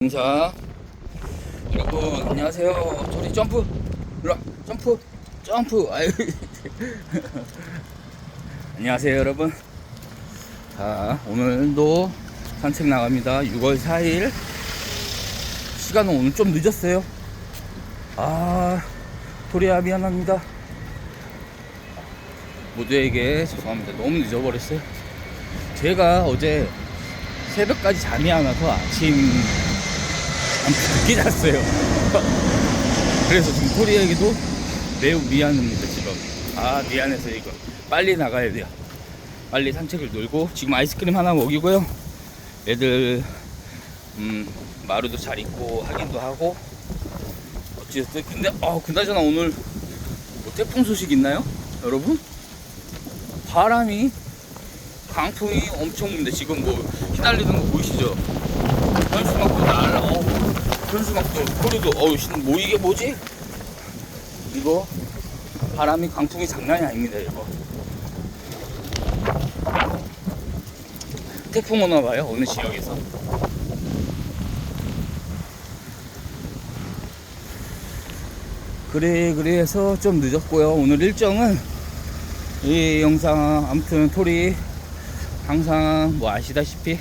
인사. 여러분 안녕하세요. 소리 점프. 일로와. 점프. 아유. 안녕하세요 여러분. 자, 오늘도 산책 나갑니다. 6월 4일. 시간은 오늘 좀 늦었어요. 토리야 미안합니다. 모두에게 죄송합니다. 너무 늦어버렸어요. 제가 어제 새벽까지 잠이 안 와서 아침 늦게 잤어요. 그래서 지금 토리에게도 매우 미안합니다. 지금 미안해서 이거 빨리 나가야 돼요. 빨리 산책을 놀고 지금 아이스크림 하나 먹이고요. 애들 마루도 잘 있고 확인도 하고 어찌됐든. 근데 그나저나 오늘 뭐 태풍 소식 있나요 여러분? 바람이 강풍이 엄청 부는데 지금 뭐 휘날리는 거 보이시죠? 현수막도 현수막도 소리도 뭐 이게 뭐지? 이거 바람이 강풍이 장난이 아닙니다. 이거 태풍 오나 봐요 어느 지역에서. 그래서 좀 늦었고요. 오늘 일정은 이 영상 아무튼 토리 항상 뭐 아시다시피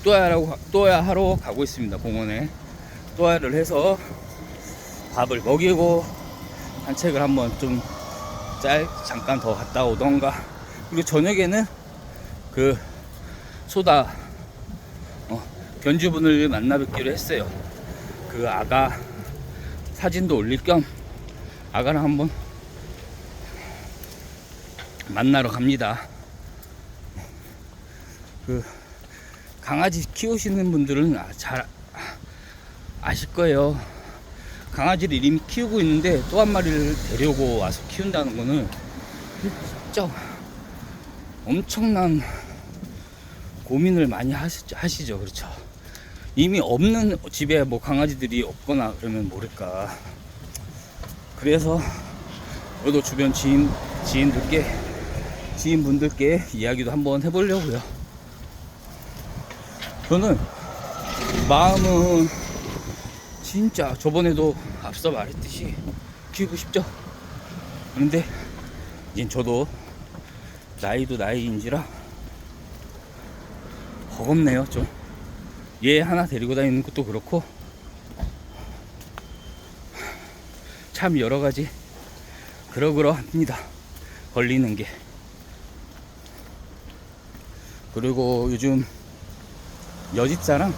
또야 하러 가고 있습니다. 공원에 또야를 해서 밥을 먹이고 산책을 한번 좀 잠깐 더 갔다 오던가. 그리고 저녁에는 그 소다 견주분을 만나 뵙기로 했어요. 그 아가 사진도 올릴 겸 아가랑 한번 만나러 갑니다. 그 강아지 키우시는 분들은 잘 아실 거예요. 강아지를 이미 키우고 있는데 또 한 마리를 데려오고 와서 키운다는 거는 진짜 엄청난 고민을 많이 하시죠. 그렇죠. 이미 없는 집에 뭐 강아지들이 없거나 그러면 모를까. 그래서 저도 주변 지인분들께 이야기도 한번 해보려고요. 저는 마음은 진짜 저번에도 앞서 말했듯이 키우고 싶죠. 그런데 이제 저도 나이도 나이인지라 버겁네요. 좀 얘 하나 데리고 다니는 것도 그렇고 참 여러가지 그러합니다. 걸리는 게. 그리고 요즘 여집사랑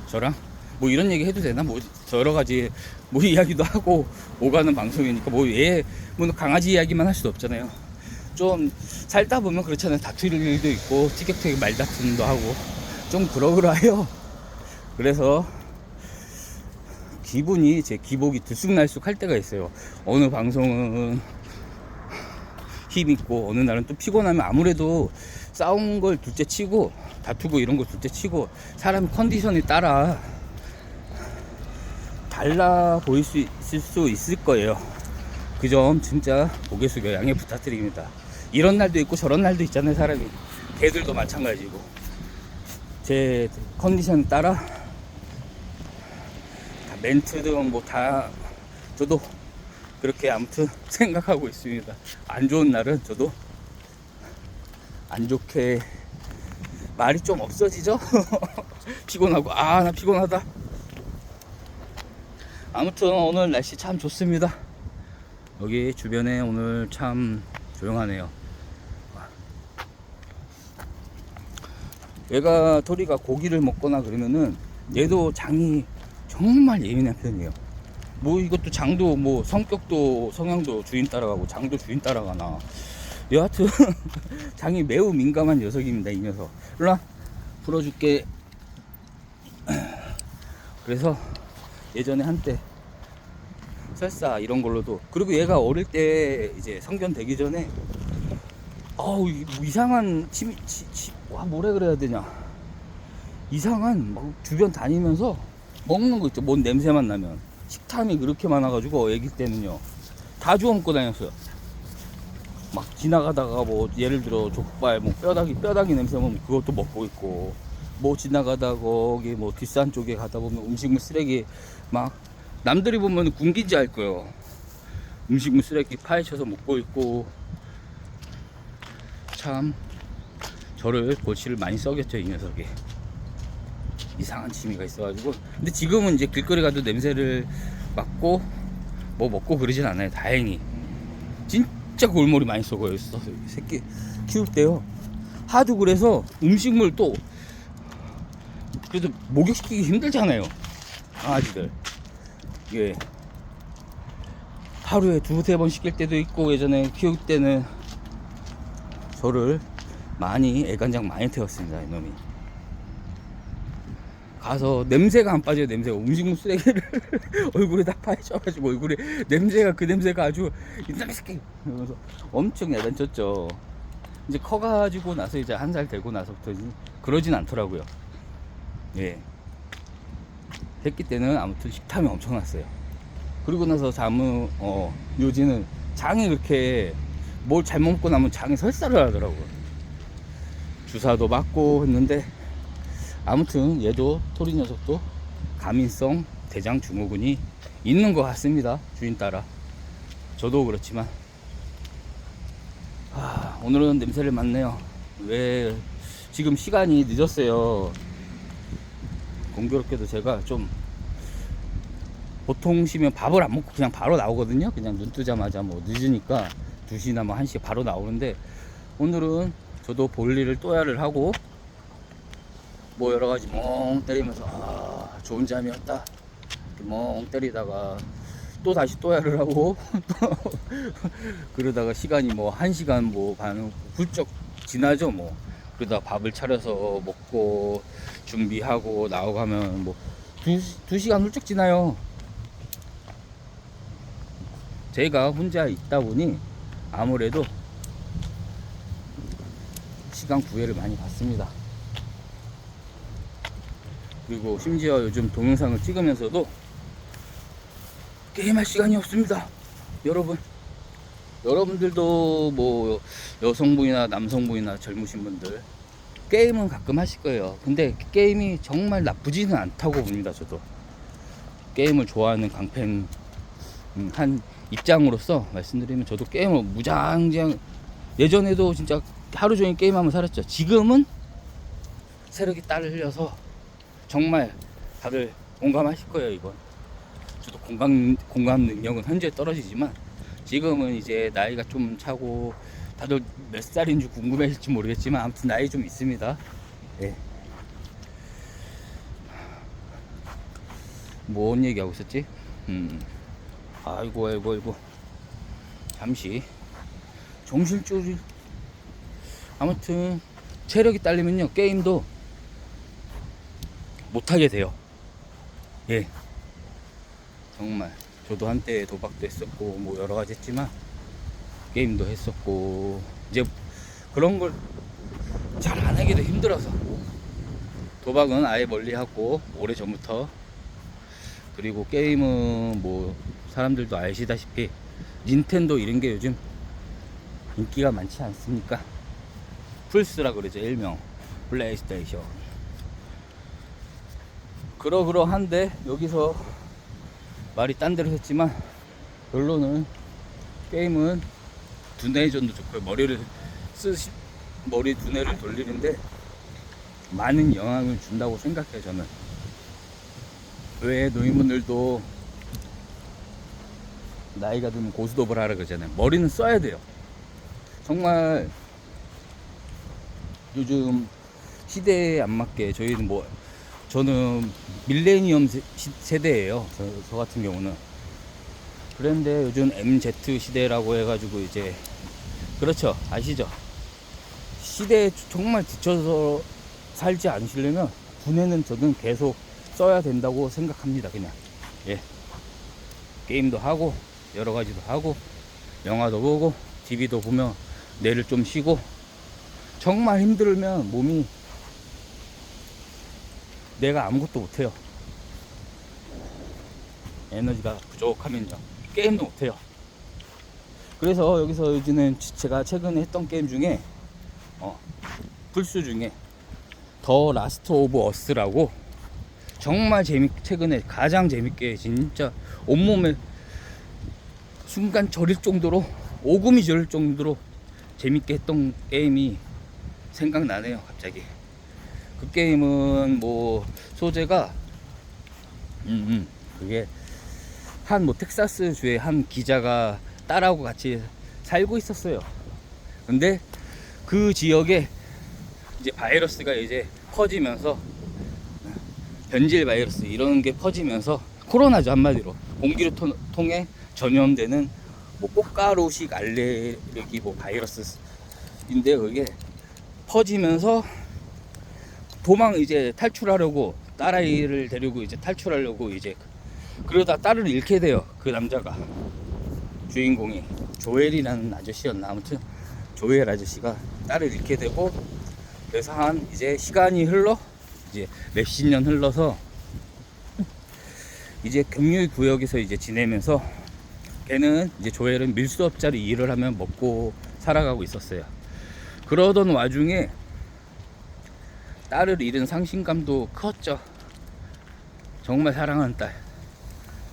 저랑 뭐 이런 얘기 해도 되나? 뭐 여러가지 뭐 이야기도 하고 오가는 방송이니까 뭐 강아지 이야기만 할 수도 없잖아요. 좀 살다 보면 그렇잖아요. 다툴 일도 있고 티격태격 말다툼도 하고 좀 그러해요. 그래서 제 기복이 들쑥날쑥 할 때가 있어요. 어느 방송은 힘있고 어느 날은 또 피곤하면 아무래도 싸운 걸 둘째 치고 다투고 이런 걸 둘째 치고 사람 컨디션에 따라 달라 보일 수 있을 거예요. 그 점 진짜 고개 숙여 양해 부탁드립니다. 이런 날도 있고 저런 날도 있잖아요. 사람이 개들도 마찬가지고 제 컨디션에 따라 멘트든 뭐 다 저도 그렇게 아무튼 생각하고 있습니다. 안 좋은 날은 저도 안 좋게 말이 좀 없어지죠. 피곤하고 나 피곤하다. 아무튼 오늘 날씨 참 좋습니다. 여기 주변에 오늘 참 조용하네요. 얘가 토리가 고기를 먹거나 그러면은 얘도 장이 정말 예민한 편이에요. 뭐 이것도 장도 뭐 성향도 주인 따라가고 장도 주인 따라가나. 여하튼 장이 매우 민감한 녀석입니다. 이 녀석. 일로와 풀어줄게. 그래서 예전에 한때 설사 이런 걸로도, 그리고 얘가 어릴 때 이제 성견 되기 전에 이상한 뭐라 그래야 되냐, 이상한 막 주변 다니면서 먹는 거 있죠. 뭔 냄새만 나면 식탐이 그렇게 많아가지고 애기 때는요 다 주워 먹고 다녔어요. 막 지나가다가 뭐 예를 들어 족발 뭐 뼈다귀 냄새 나면 그것도 먹고 있고 뭐 지나가다 거기 뭐 뒷산 쪽에 가다 보면 음식물 쓰레기 막 남들이 보면 군기인지 알 거예요. 음식물 쓰레기 파헤쳐서 먹고 있고 참 저를 골치를 많이 썩였죠 이 녀석이. 이상한 취미가 있어가지고. 근데 지금은 이제 길거리 가도 냄새를 맡고 뭐 먹고 그러진 않아요 다행히. 진짜 골머리 많이 썩어요 새끼 키울 때요. 하도 그래서 음식물 또 그래도 목욕시키기 힘들잖아요 강아지들. 예, 하루에 두세 번 시킬 때도 있고 예전에 키울 때는 저를 많이 애간장 많이 태웠습니다 이놈이. 가서 냄새가 안 빠져요. 냄새가 음식물 쓰레기를 얼굴에 다 파헤쳐가지고 얼굴에 냄새가 그 냄새가 아주 이놈의 새끼 그래서 엄청 야단쳤죠. 이제 커가지고 나서 이제 한 살 되고 나서부터 그러진 않더라고요. 예, 새끼 때는 아무튼 식탐이 엄청 났어요. 그리고 나서 요지는 장이 그렇게 뭘 잘못 먹고 나면 장이 설사를 하더라고요. 주사도 맞고 했는데 아무튼 얘도 토리 녀석도 가민성 대장 증후군이 있는 것 같습니다 주인 따라. 저도 그렇지만 오늘은 냄새를 맡네요. 왜 지금 시간이 늦었어요. 공교롭게도 제가 좀 보통 시면 밥을 안 먹고 그냥 바로 나오거든요. 그냥 눈 뜨자마자 뭐 늦으니까 2시나 뭐 1시에 바로 나오는데 오늘은 저도 볼일을 또야를 하고 뭐 여러가지 멍 때리면서 좋은 잠이었다 멍 때리다가 또 다시 또야를 하고 그러다가 시간이 뭐 1시간 뭐 반 훌쩍 지나죠 뭐. 그러다 밥을 차려서 먹고 준비하고 나오가면 뭐 2시간 훌쩍 지나요. 제가 혼자 있다 보니 아무래도 시간 구애를 많이 받습니다. 그리고 심지어 요즘 동영상을 찍으면서도 게임할 시간이 없습니다. 여러분들도 뭐 여성분이나 남성분이나 젊으신 분들 게임은 가끔 하실 거예요. 근데 게임이 정말 나쁘지는 않다고 봅니다. 저도 게임을 좋아하는 강팬 한 입장으로서 말씀드리면 저도 게임을 무장장 예전에도 진짜 하루 종일 게임하면 살았죠. 지금은 세력이 땀을 흘려서 정말 다들 공감하실 거예요. 이건 저도 공감 능력은 현재 떨어지지만 지금은 이제 나이가 좀 차고 다들 몇 살인지 궁금해질지 모르겠지만 아무튼 나이 좀 있습니다. 예. 뭔 얘기하고 있었지? 아이고 잠시 정신줄이. 아무튼 체력이 딸리면요 게임도 못하게 돼요. 예, 정말 저도 한때 도박도 했었고 뭐 여러가지 했지만 게임도 했었고 이제 그런 걸 잘 안하기도 힘들어서 도박은 아예 멀리하고 오래전부터. 그리고 게임은 뭐 사람들도 아시다시피 닌텐도 이런게 요즘 인기가 많지 않습니까? 플스라 그러죠 일명 플레이스테이션. 그러한데 여기서 말이 딴 데로 했지만 결론은 게임은 두뇌전도 좋고요. 머리 두뇌를 돌리는데 많은 영향을 준다고 생각해요 저는. 왜 노인분들도 나이가 들면 고스톱을 하라 그러잖아요. 머리는 써야 돼요. 정말 요즘 시대에 안 맞게 저는 밀레니엄 세대예요. 저 같은 경우는. 그런데 요즘 MZ 시대라고 해가지고 이제 그렇죠 아시죠? 시대에 정말 뒤쳐서 살지 않으시려면 두뇌는 저는 계속 써야 된다고 생각합니다. 그냥 예, 게임도 하고 여러 가지도 하고 영화도 보고 TV도 보며 뇌를 좀 쉬고. 정말 힘들면 몸이 내가 아무것도 못해요. 에너지가 부족하면요 게임도 못해요. 그래서 여기서 요즘은 제가 최근에 했던 게임 중에 플스 중에 더 라스트 오브 어스라고 정말 최근에 가장 재밌게 진짜 온몸에 순간 저릴 정도로 오금이 저릴 정도로 재밌게 했던 게임이 생각나네요. 갑자기 그 게임은 뭐 소재가 그게 한 뭐 텍사스 주의 한 기자가 딸하고 같이 살고 있었어요. 근데 그 지역에 이제 바이러스가 이제 퍼지면서 변질 바이러스 이런 게 퍼지면서 코로나죠. 한마디로 공기를 통해 전염되는 뭐 꽃가루식 알레르기 뭐 바이러스인데 그게 퍼지면서 이제 탈출하려고 딸아이를 데리고 이제 탈출하려고 이제 그러다 딸을 잃게 돼요. 그 남자가 주인공이 조엘이라는 아저씨였나 아무튼 조엘 아저씨가 딸을 잃게 되고 그래서 한 이제 시간이 이제 몇십 년 흘러서 이제 격리 구역에서 이제 지내면서 걔는 이제 조엘은 밀수업자로 일을 하면 먹고 살아가고 있었어요. 그러던 와중에 딸을 잃은 상심감도 컸죠. 정말 사랑하는 딸.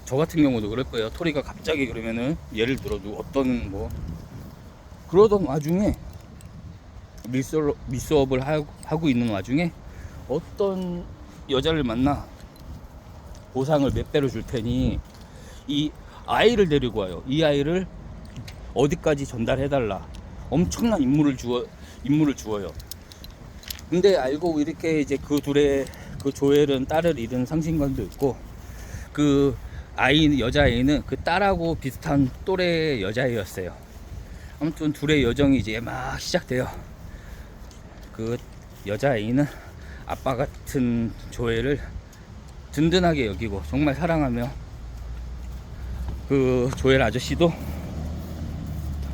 저 같은 경우도 그럴 거예요. 토리가 갑자기 그러면은 예를 들어 어떤 뭐 그러던 와중에 밀수업을 하고 있는 와중에 어떤 여자를 만나 보상을 몇 배로 줄 테니 이 아이를 데리고 와요. 이 아이를 어디까지 전달해달라. 엄청난 임무를 주어요. 근데 알고 이렇게 이제 그 조엘은 딸을 잃은 상심감도 있고 그 여자아이는 그 딸하고 비슷한 또래 여자애였어요. 아무튼 둘의 여정이 이제 막 시작돼요. 그 여자아이는 아빠 같은 조엘을 든든하게 여기고 정말 사랑하며 그 조엘 아저씨도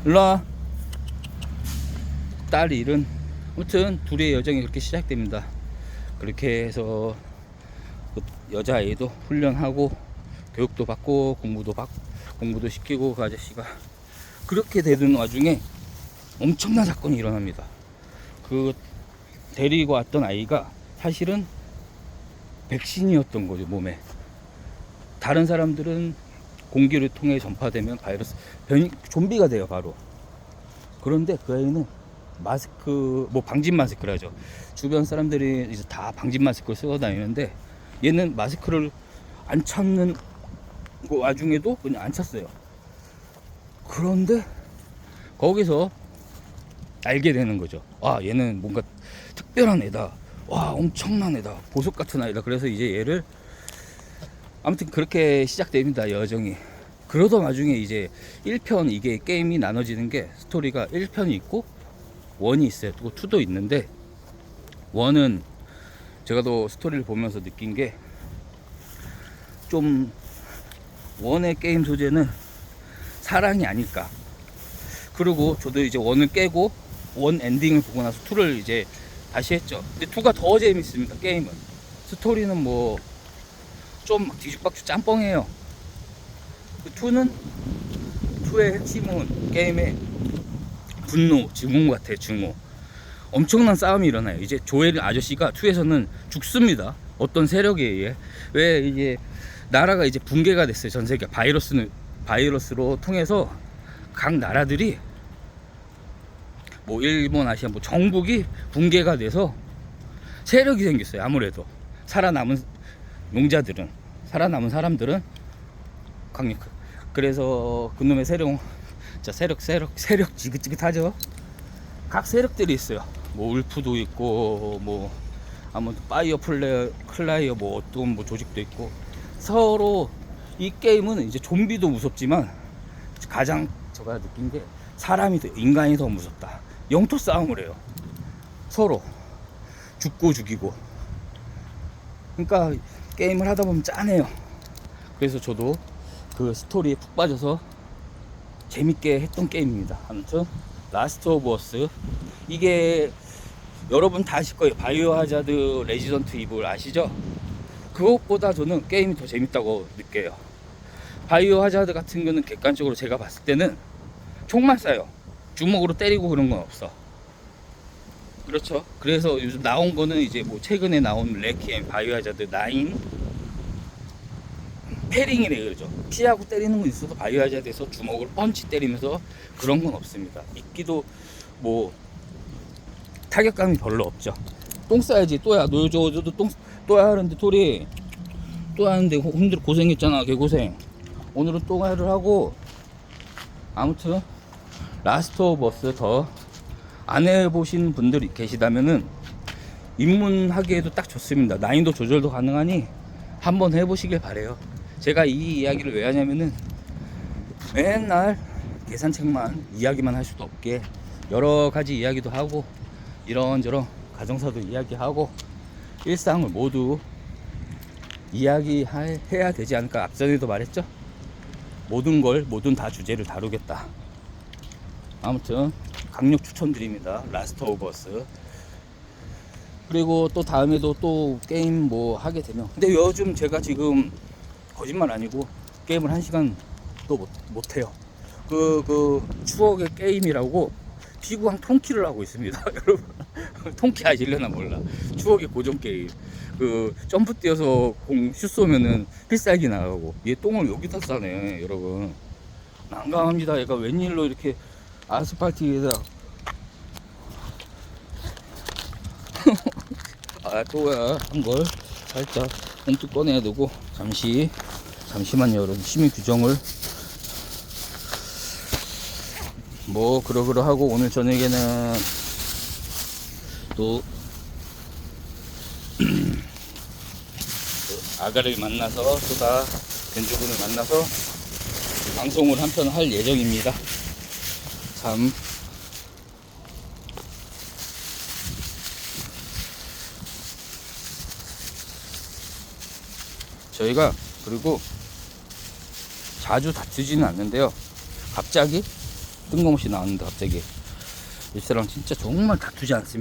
일로와 딸 잃은 아무튼 둘의 여정이 그렇게 시작됩니다. 그렇게 해서 그 여자아이도 훈련하고 교육도 받고 공부도 시키고 그 아저씨가 그렇게 되는 와중에 엄청난 사건이 일어납니다. 그 데리고 왔던 아이가 사실은 백신이었던 거죠. 몸에 다른 사람들은 공기를 통해 전파되면 바이러스 좀비가 돼요 바로. 그런데 그 아이는 마스크 뭐 방진 마스크라죠. 주변 사람들이 이제 다 방진 마스크를 쓰고 다니는데 얘는 마스크를 안 찾는 그 와중에도 그냥 안 찼어요. 그런데 거기서 알게 되는 거죠. 아, 얘는 뭔가 특별한 애다. 와, 엄청난 애다. 보석 같은 아이다. 그래서 이제 얘를 아무튼 그렇게 시작됩니다. 여정이. 그러던 와중에 이제 1편 이게 게임이 나눠지는 게 스토리가 1편이 있고 1이 있어요. 또 2도 있는데 1은 제가 또 스토리를 보면서 느낀 게 좀 1의 게임 소재는 사랑이 아닐까. 그리고 저도 이제 1을 깨고 1 엔딩을 보고 나서 2를 이제 다시 했죠. 근데 2가 더 재밌습니다. 게임은 스토리는 뭐 좀 뒤죽박죽 짬뽕해요. 2의 핵심은 게임의 분노, 증오 같아. 증오. 엄청난 싸움이 일어나요. 이제 조엘 아저씨가 2에서는 죽습니다. 어떤 세력에 의해. 왜 이게 나라가 이제 붕괴가 됐어요. 전 세계 바이러스로 통해서 각 나라들이 뭐 일본, 아시아, 뭐 정복이 붕괴가 돼서 세력이 생겼어요. 아무래도 살아남은 용자들은, 살아남은 사람들은 강력. 그래서 그놈의 세력 지긋지긋하죠. 각 세력들이 있어요. 뭐 울프도 있고 뭐 아무튼 파이어 클라이어 뭐 어떤 뭐 조직도 있고 서로 이 게임은 이제 좀비도 무섭지만 가장 제가 느낀 게 인간이 더 무섭다. 영토 싸움을 해요. 서로 죽고 죽이고. 그러니까 게임을 하다 보면 짠해요. 그래서 저도 그 스토리에 푹 빠져서 재밌게 했던 게임입니다. 아무튼 라스트 오브 어스, 이게 여러분 다 아실 거예요. 바이오 하자드 레지던트 이블 아시죠? 그것보다 저는 게임이 더 재밌다고 느껴요. 바이오 하자드 같은 거는 객관적으로 제가 봤을 때는 총만 쏴요. 주먹으로 때리고 그런 건 없어. 그렇죠. 그래서 요즘 나온 거는 이제 뭐 최근에 나온 레퀴엠, 바이오하자드 9, 패링이래 그러죠. 피하고 때리는 건 있어도 바이오하자드에서 주먹을 펀치 때리면서 그런 건 없습니다. 미끼도 뭐 타격감이 별로 없죠. 똥 싸야지 또야. 너 저도 똥 또야 하는데 토리 또 하는데 힘들어 고생했잖아. 개고생. 오늘은 똥야를 하고 아무튼 라스트 오브 어스 더 안 해보신 분들이 계시다면은 입문하기에도 딱 좋습니다. 난이도 조절도 가능하니 한번 해보시길 바래요. 제가 이 이야기를 왜 하냐면은 맨날 계산책만 이야기만 할 수도 없게 여러 가지 이야기도 하고 이런저런 가정사도 이야기하고 일상을 모두 이야기해야 되지 않을까. 앞전에도 말했죠. 모든 다 주제를 다루겠다. 아무튼 강력 추천드립니다. 라스트 오브 어스. 그리고 또 다음에도 또 게임 뭐 하게 되면, 근데 요즘 제가 지금 거짓말 아니고 게임을 1시간 또 못해요. 그 추억의 게임이라고 피구왕 통키를 하고 있습니다. 여러분 통키 아실려나 몰라. 추억의 고정 게임. 그 점프 뛰어서 공 슛 쏘면은 필살기 나가고, 얘 똥을 여기다 싸네 여러분. 난감합니다. 얘가 웬일로 이렇게 아스팔트에다 아 또야 한 걸 살짝 봉투 꺼내야 되고, 잠시만요 여러분. 심의 규정을 뭐 그러하고 오늘 저녁에는 또 아가를 만나서 또다 벤주군을 만나서 방송을 한편 할 예정입니다. 참 저희가 그리고 자주 다투지는 않는데요. 갑자기 뜬금없이 나왔는데 갑자기 일사랑 진짜 정말 다투지 않습니다.